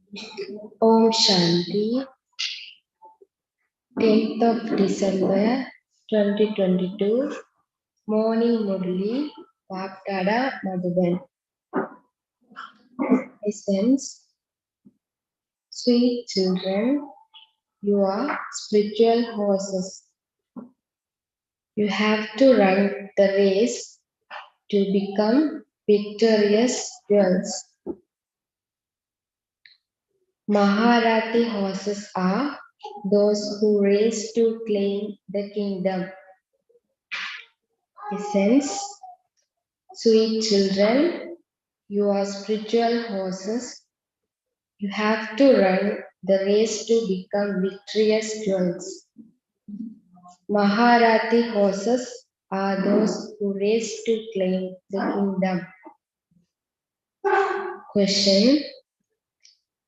Om Shanti, 10th of December 2022, Morning Murli, Baptada Madhuban. Essence, sweet children, you are spiritual horses. You have to run the race to become victorious jewels. Maharati horses are those who race to claim the kingdom. Essence, sweet children, you are spiritual horses. You have to run the race to become victorious jewels. Maharati horses are those who race to claim the kingdom. Question,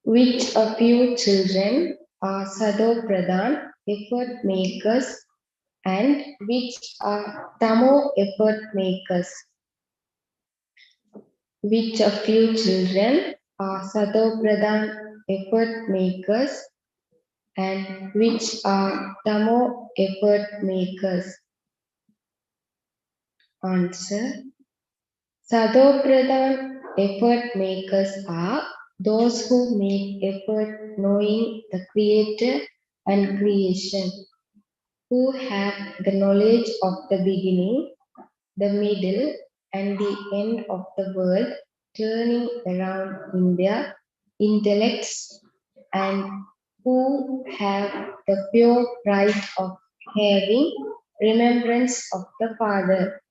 which of you children are Sado Pradhan, effort makers, and which are Tamo, effort makers? Which of you children are Sado Pradhan, effort makers, and which are Tamo, effort makers? Answer, Sado Pradhan, effort makers are those who make effort knowing the Creator and creation, who have the knowledge of the beginning, the middle, and the end of the world turning around in their intellects, and who have the pure right of having remembrance of the Father.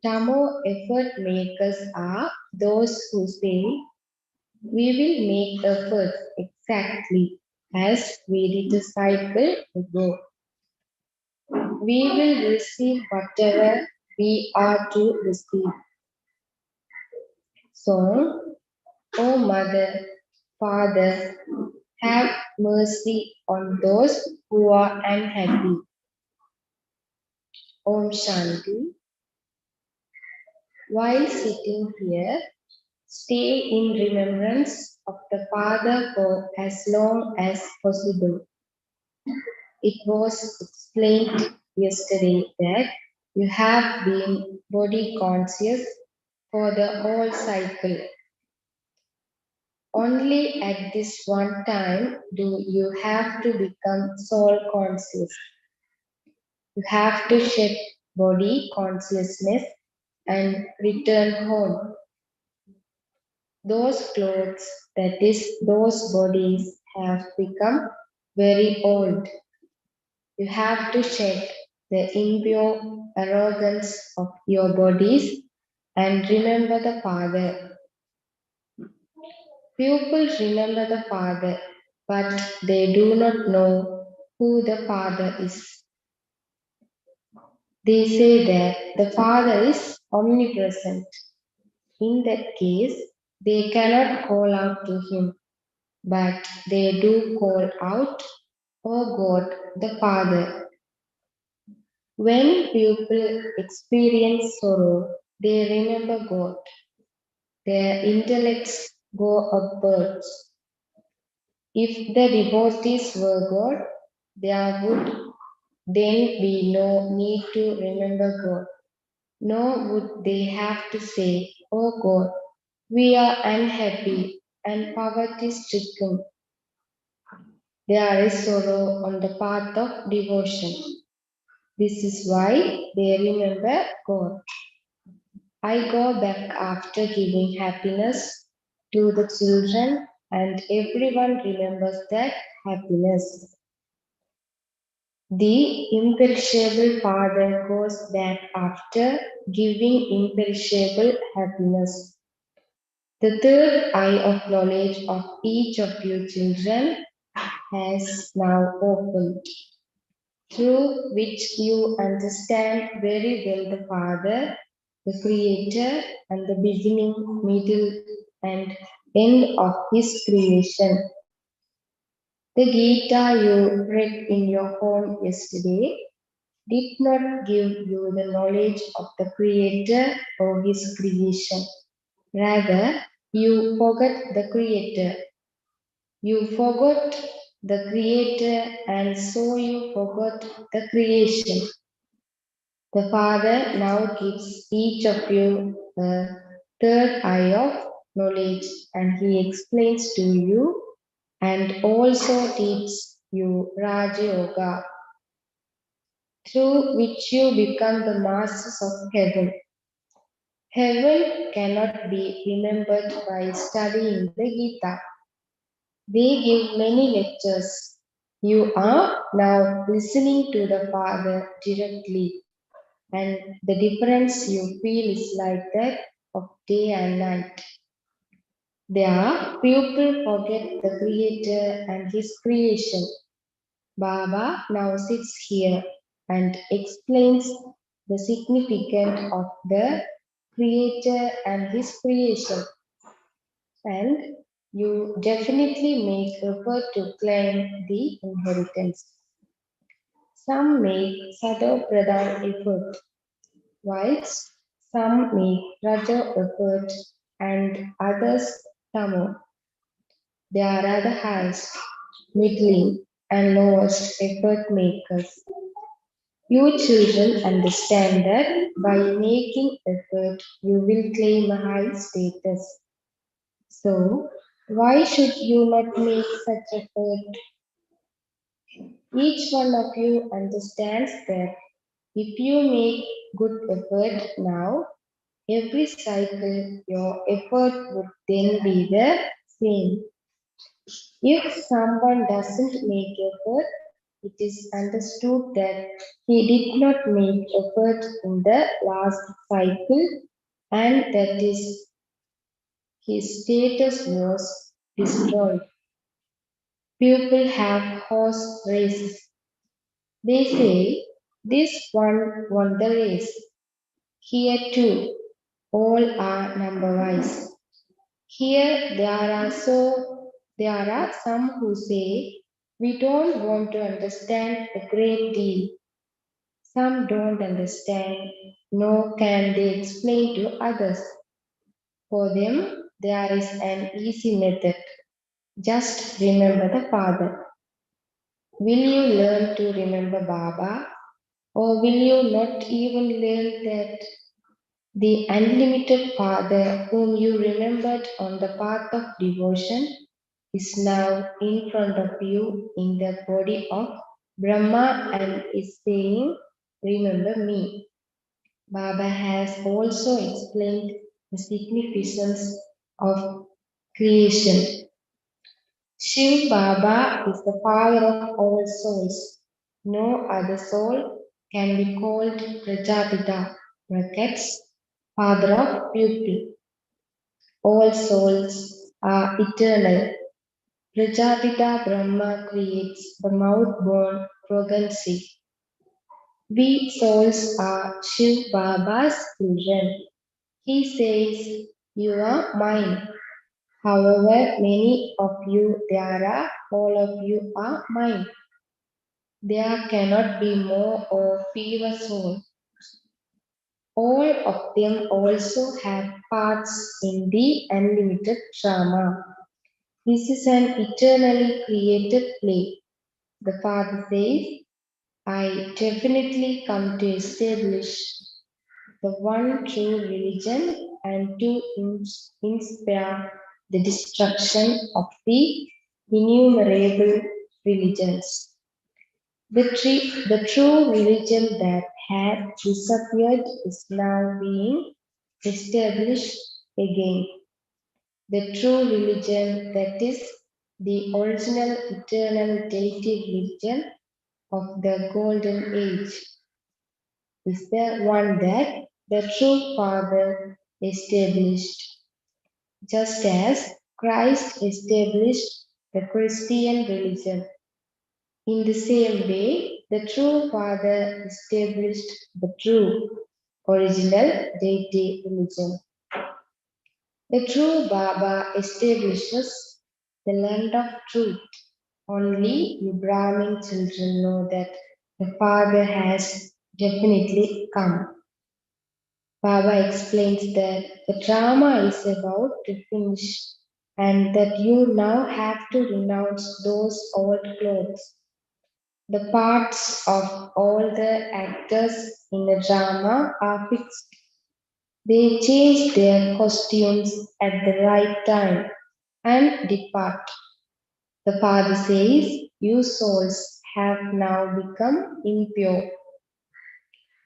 Tamo effort makers are those who say, we will make effort exactly as we did a cycle ago. We will receive whatever we are to receive. So, O Mother, Father, have mercy on those who are unhappy. Om Shanti. While sitting here, stay in remembrance of the Father for as long as possible. It was explained yesterday that you have been body conscious for the whole cycle. Only at this one time do you have to become soul conscious. You have to shed body consciousness and return home. Those clothes, that is, those bodies, have become very old. You have to shed the impure arrogance of your bodies and remember the Father. People remember the Father, but they do not know who the Father is. They say that the Father is omnipresent. In that case, they cannot call out to Him, but they do call out, O God, the Father. When people experience sorrow, they remember God. Their intellects go upwards. If the devotees were God, there would then be no need to remember God. Nor would they have to say, Oh God, we are unhappy and poverty stricken. There is sorrow on the path of devotion. This is why they remember God. I go back after giving happiness to the children, and everyone remembers that happiness. The imperishable Father goes back after giving imperishable happiness. The third eye of knowledge of each of you children has now opened, through which you understand very well the Father, the Creator, and the beginning, middle, and end of His creation. The Gita you read in your home yesterday did not give you the knowledge of the Creator or His creation. Rather, You forgot the Creator. You forgot the Creator, and so you forgot the creation. The Father now gives each of you a third eye of knowledge, and He explains to you and also teaches you Raja Yoga, through which you become the masters of heaven. Heaven cannot be remembered by studying the Gita. They give many lectures. You are now listening to the Father directly, and the difference you feel is like that of day and night. There, people forget the Creator and His creation. Baba now sits here and explains the significance of the Creator and His creation, and you definitely make effort to claim the inheritance. Some make Sado Pradhan effort, whilst some make Raja effort and others Tamo. They are the highest, middling, and lowest effort makers. You children understand that by making effort, you will claim a high status. So, why should you not make such effort? Each one of you understands that if you make good effort now, every cycle your effort would then be the same. If someone doesn't make effort, it is understood that he did not make effort in the last cycle and that is his status was destroyed. People have horse races. They say this one won the race. Here too, all are number wise. Here there are some who say we don't want to understand a great deal. Some don't understand, nor can they explain to others. For them, there is an easy method. Just remember the Father. Will you learn to remember Baba? Or will you not even learn that the unlimited Father whom you remembered on the path of devotion is now in front of you in the body of Brahma and is saying, remember me. Baba has also explained the significance of creation. Shiv Baba is the father of all souls. No other soul can be called Prajapita, brackets, father of pupil. All souls are eternal. Prajapita Brahma creates the mouth-born progeny. We souls are Shiv Baba's children. He says, you are mine. However many of you there are, all of you are mine. There cannot be more or fewer souls. All of them also have parts in the unlimited drama. This is an eternally created play. The Father says, I definitely come to establish the one true religion and to inspire the destruction of the innumerable religions. The true religion that had disappeared is now being established again. The true religion that is the original eternal deity religion of the golden age is the one that the true Father established, just as Christ established the Christian religion. In the same way, the true Father established the true original deity religion. The true Baba establishes the land of truth. Only you Brahmin children know that the Father has definitely come. Baba explains that the drama is about to finish and that you now have to renounce those old clothes. The parts of all the actors in the drama are fixed. They change their costumes at the right time and depart. The Father says, "You souls have now become impure."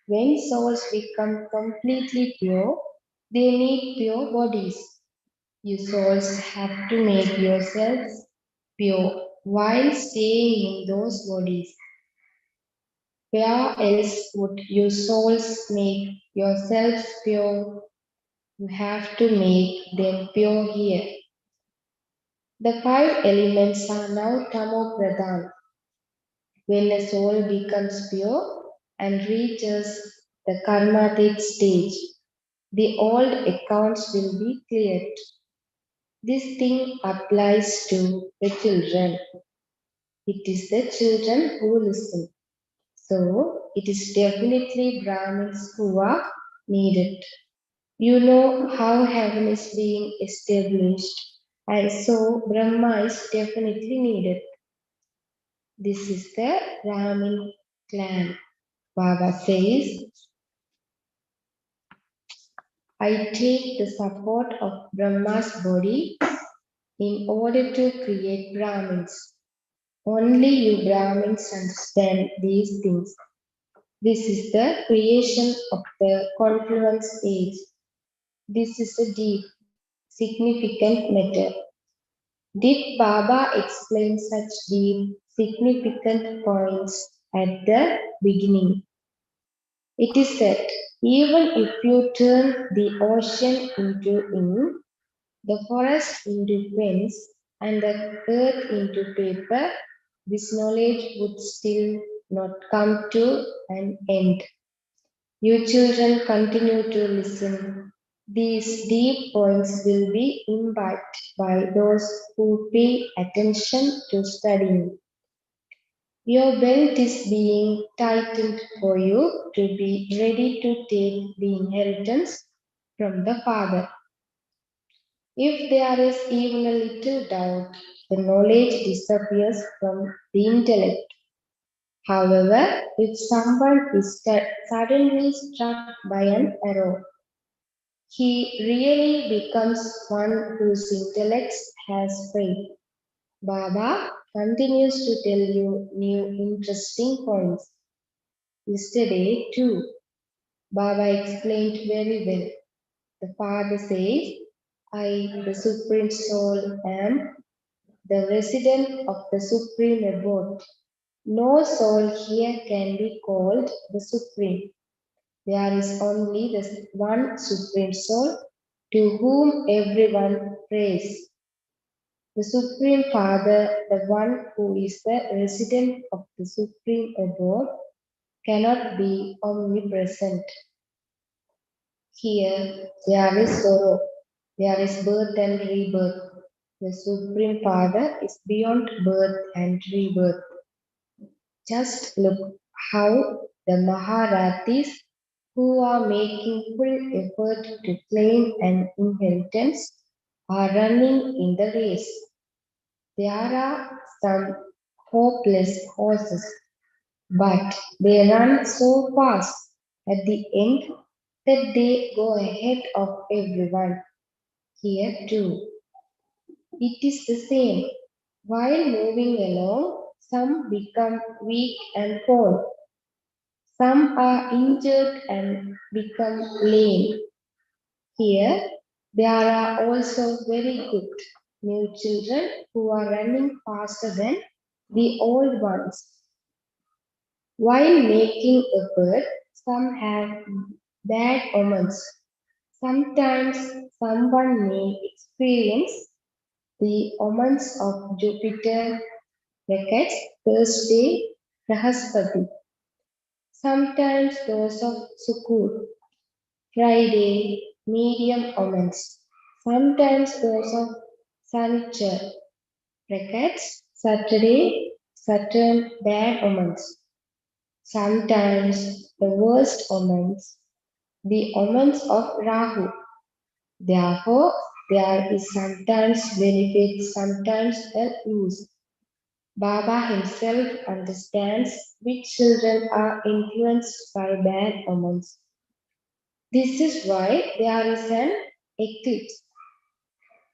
When souls become completely pure, they need pure bodies. You souls have to make yourselves pure while staying in those bodies. Where else would you souls make yourselves pure? You have to make them pure here. The five elements are now Tamo Pradhan. When a soul becomes pure and reaches the Karmatic stage, the old accounts will be cleared. This thing applies to the children. It is the children who listen. So it is definitely Brahmins who are needed. You know how heaven is being established, and so Brahma is definitely needed. This is the Brahmin clan. Baba says, I take the support of Brahma's body in order to create Brahmins. Only you Brahmins understand these things. This is the creation of the confluence age. This is a deep, significant matter. Did Baba explain such deep, significant points at the beginning? It is said, even if you turn the ocean into ink, the forest into pens, and the earth into paper, this knowledge would still not come to an end. You children continue to listen. These deep points will be imbibed by those who pay attention to studying. Your belt is being tightened for you to be ready to take the inheritance from the Father. If there is even a little doubt, the knowledge disappears from the intellect. However, if someone is suddenly struck by an arrow, he really becomes one whose intellect has faith. Baba continues to tell you new interesting points. Yesterday, too, Baba explained very well. The Father says, I, the Supreme Soul, am the resident of the Supreme Abode. No soul here can be called the Supreme. There is only the one Supreme Soul to whom everyone prays. The Supreme Father, the one who is the resident of the Supreme Abode, cannot be omnipresent. Here, there is sorrow, there is birth and rebirth. The Supreme Father is beyond birth and rebirth. Just look how the Maharathis who are making full effort to claim an inheritance are running in the race. There are some hopeless horses, but they run so fast at the end that they go ahead of everyone. Here too, it is the same. While moving along, some become weak and fall. Some are injured and become lame. Here, there are also very good new children who are running faster than the old ones. While making effort, some have bad omens. Sometimes someone may experience the omens of Jupiter, brackets, Thursday, Brahaspati. Sometimes those of Sukur, Friday, medium omens. Sometimes those of Sanichar, brackets, Saturday, Saturn, bad omens. Sometimes the worst omens. the omens of Rahu. Therefore, there is sometimes benefit, sometimes a loss. Baba himself understands which children are influenced by bad omens. This is why there is an eclipse.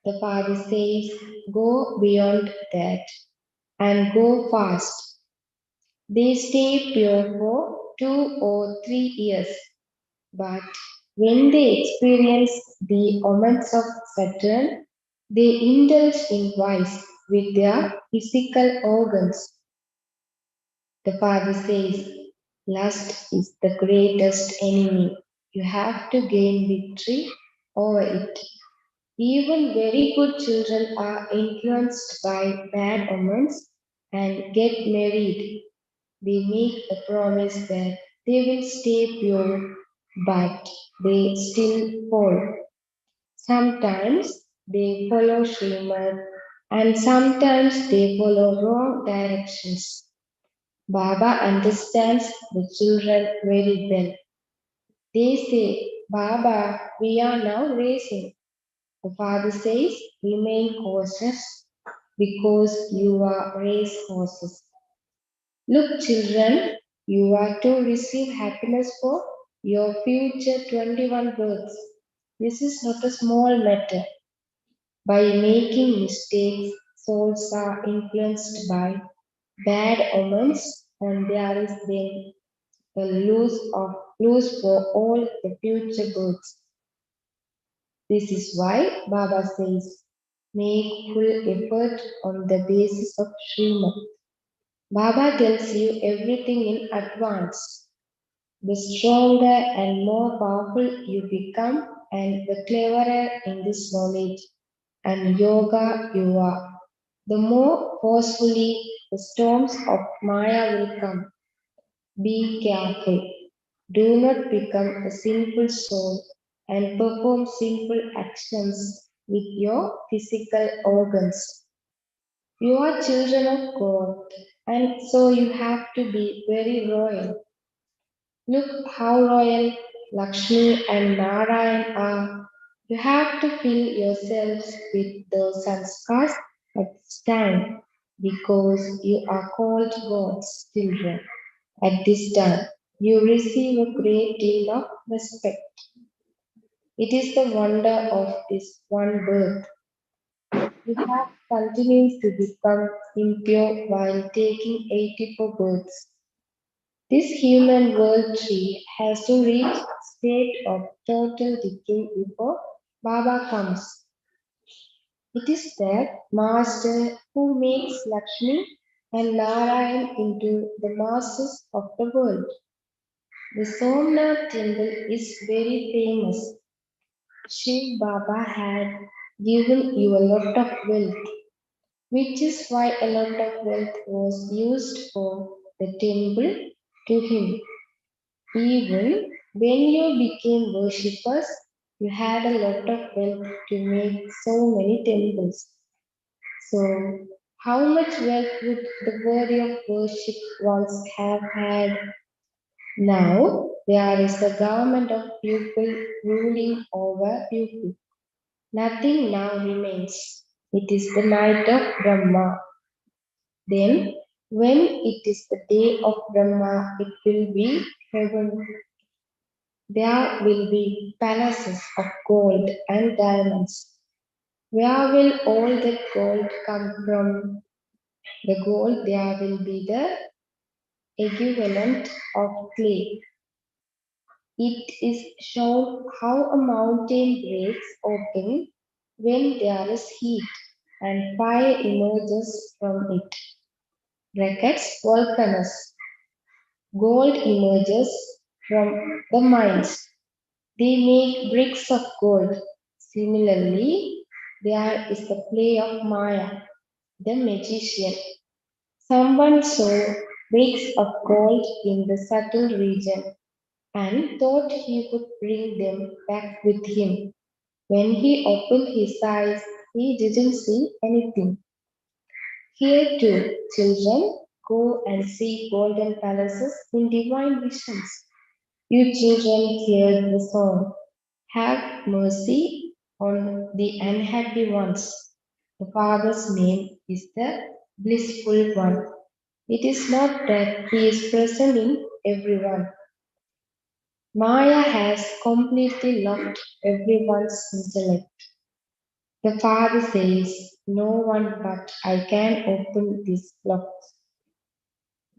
The father says, go beyond that and go fast. They stay pure for 2 or 3 years, but when they experience the omens of Saturn, they indulge in vice with their physical organs. The father says, lust is the greatest enemy. You have to gain victory over it. Even very good children are influenced by bad omens and get married. They make a promise that they will stay pure, but they still fall. Sometimes they follow Srimad and sometimes they follow wrong directions. Baba understands the children very well. They say, Baba, we are now racing. The father says, remain cautious because you are race horses. Look, children, you are to receive happiness for your future 21 births. This is not a small matter. By making mistakes, souls are influenced by bad omens, and there is then a lose for all the future births. This is why Baba says, make full effort on the basis of Srimad. Baba tells you everything in advance. The stronger and more powerful you become, and the cleverer in this knowledge and yoga you are, the more forcefully the storms of Maya will come. Be careful. Do not become a sinful soul and perform sinful actions with your physical organs. You are children of God, and so you have to be very royal. Look how royal Lakshmi and Narayan are. You have to fill yourselves with those sanskars at this time because you are called God's children. At this time, you receive a great deal of respect. It is the wonder of this one birth. You have continued to become impure while taking 84 births. This human world tree has to reach a state of total decay before Baba comes. It is that master who makes Lakshmi and Narayan into the masters of the world. The Somnath temple is very famous. Shiv Baba had given you a lot of wealth, which is why a lot of wealth was used for the temple to him. Even when you became worshippers, you had a lot of wealth to make so many temples. So, how much wealth would the body of worship once have had? Now, there is a government of people ruling over people. Nothing now remains. It is the night of Brahma. Then, when it is the day of Brahma, it will be heaven. There will be palaces of gold and diamonds. Where will all that gold come from? The gold there will be the equivalent of clay. It is shown how a mountain breaks open when there is heat and fire emerges from it. Brackets volcanoes. Gold emerges from the mines. They make bricks of gold. Similarly, there is the play of Maya, the magician. Someone saw bricks of gold in the subtle region and thought he would bring them back with him. When he opened his eyes, he didn't see anything. Here too, children go and see golden palaces in divine visions. You children hear the song. Have mercy on the unhappy ones. The Father's name is the blissful one. It is not that He is present in everyone. Maya has completely locked everyone's intellect. The Father says, no one but I can open these locks.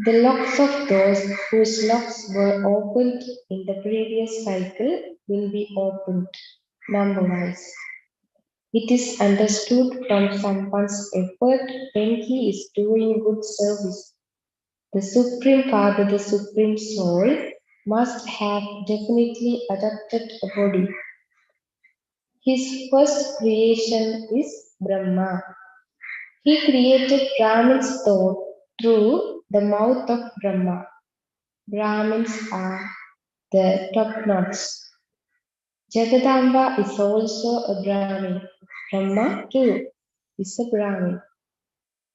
The locks of those whose locks were opened in the previous cycle will be opened number-wise. It is understood from someone's effort when he is doing good service. The Supreme Father, the Supreme Soul, must have definitely adopted a body. His first creation is Brahma. He created Brahmin's thought through the mouth of Brahma. Brahmins are the top knots. Jagadamba is also a Brahmin. Brahma too is a Brahmin.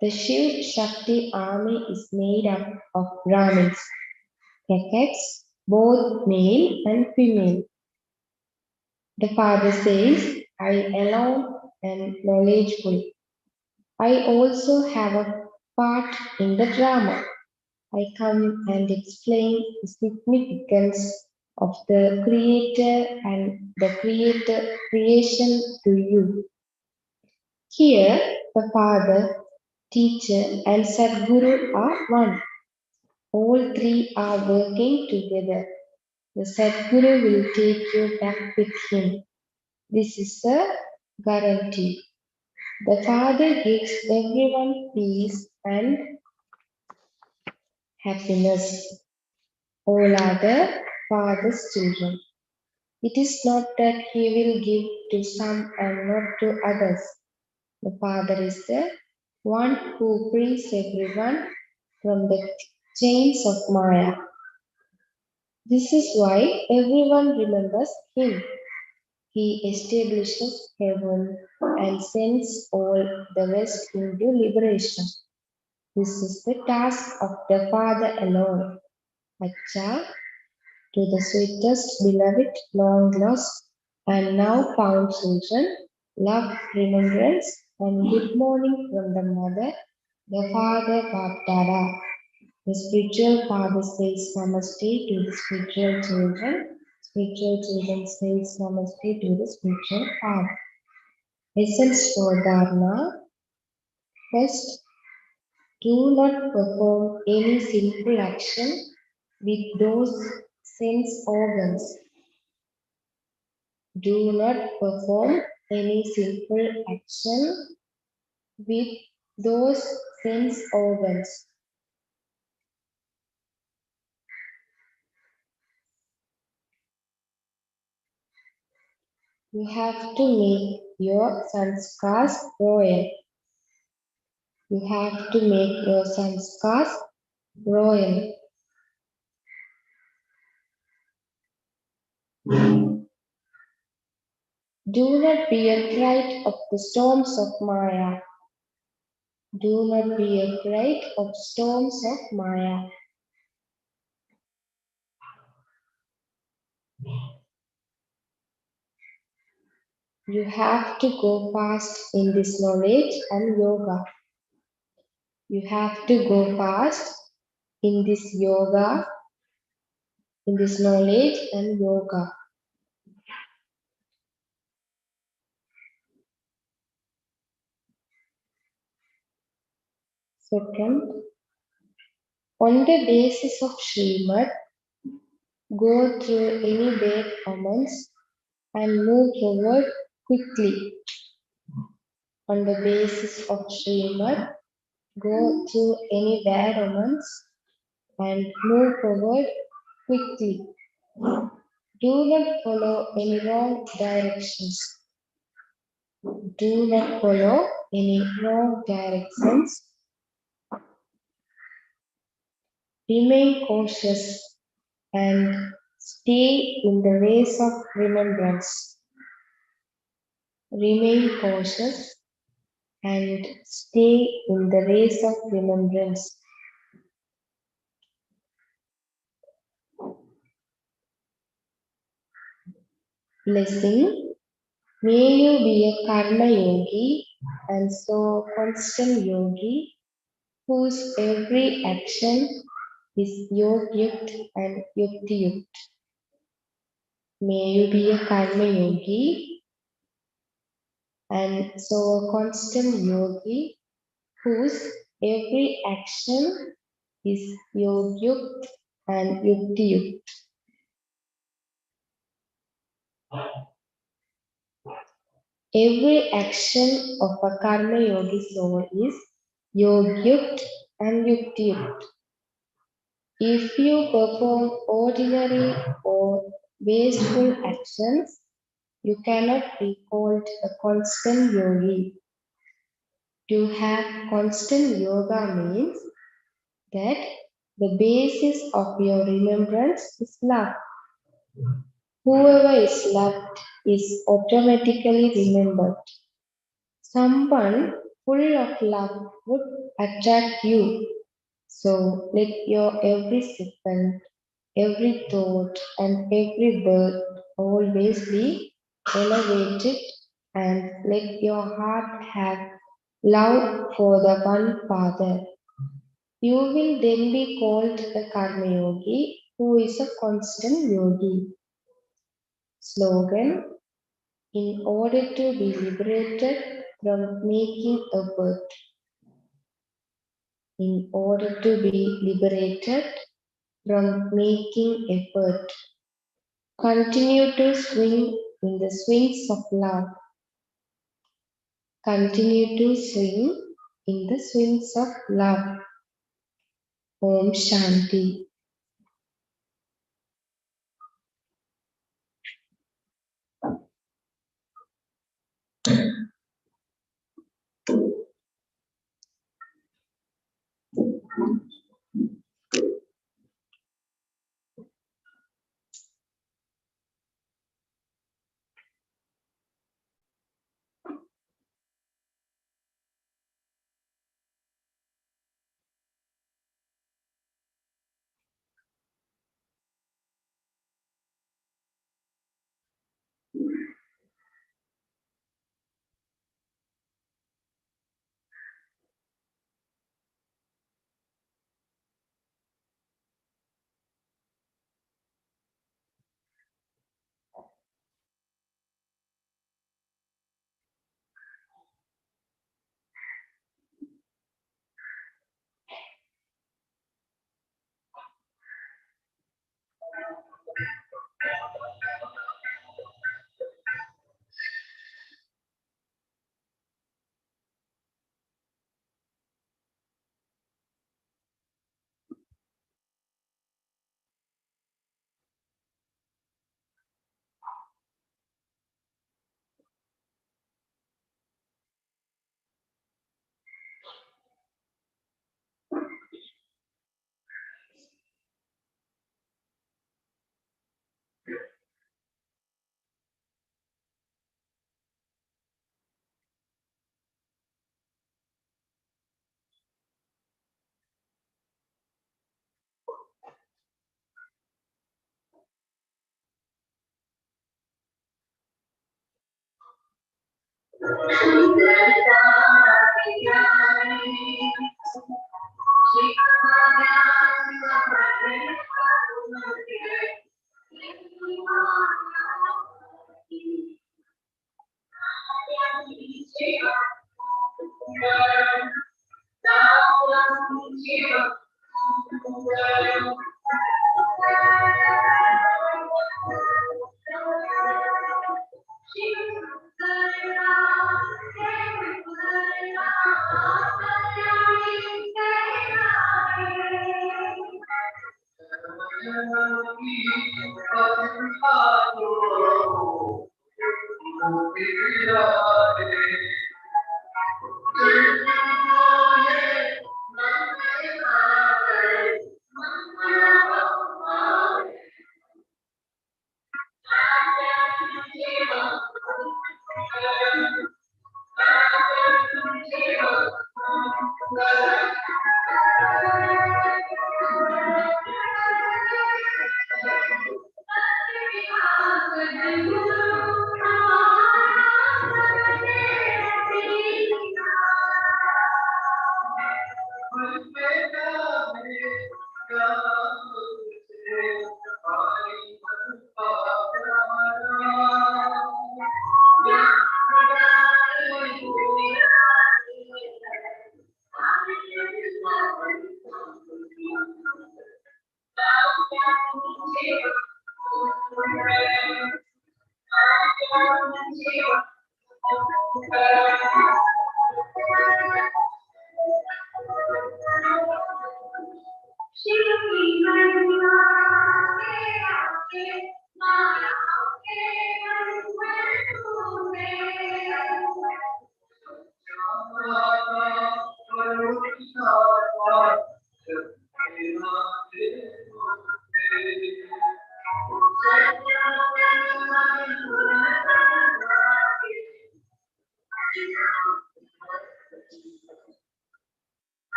The Shiv Shakti army is made up of Brahmins, brackets, both male and female. The father says, I alone am knowledgeable. I also have a part in the drama. I come and explain the significance of the Creator and the Creator creation to you. Here, the Father, Teacher, and Sadguru are one. All three are working together. The Sadguru will take you back with him. This is a guarantee. The Father gives everyone peace and happiness. All are the Father's children. It is not that He will give to some and not to others. The Father is the one who frees everyone from the chains of Maya. This is why everyone remembers Him. He establishes heaven and sends all the rest into liberation. This is the task of the Father alone. Acha, to the sweetest, beloved, long lost, and now found children, love, remembrance, and good morning from the Mother, the Father, Baptada. The spiritual father says namaste to the spiritual children. Spiritual children says namaste to the spiritual father. Essence for dharma. First, do not perform any sinful action with those sense organs. Do not perform any sinful action with those sense organs. You have to make your sanskars royal. You have to make your sanskars royal. Do not be afraid of the storms of Maya. Do not be afraid of storms of Maya. You have to go fast in this knowledge and yoga. You have to go fast in this yoga, in this knowledge and yoga. Second, on the basis of Srimad, go through any bad omens and move forward quickly. On the basis of Srimad, go through any bad omens and move forward quickly. Do not follow any wrong directions. Do not follow any wrong directions. Remain cautious and stay in the ways of remembrance. Remain cautious and stay in the ways of remembrance. Blessing. May you be a karma yogi and so constant yogi whose every action is yogyukt and yuktiyukt. May you be a karma yogi and so a constant yogi whose every action is yogyukt and yuktiyukt. Every action of a karma yogi soul is yogyukt and yuktiyukt. If you perform ordinary or wasteful actions, you cannot be called a constant yogi. To have constant yoga means that the basis of your remembrance is love. Whoever is loved is automatically remembered. Someone full of love would attract you. So let your every second, every thought, and every word always be elevated, and let your heart have love for the one Father. You will then be called a Karma Yogi who is a constant yogi. Slogan. In order to be liberated from making effort. In order to be liberated from making effort. Continue to swing in the swings of love. Continue to swing in the swings of love. Om Shanti.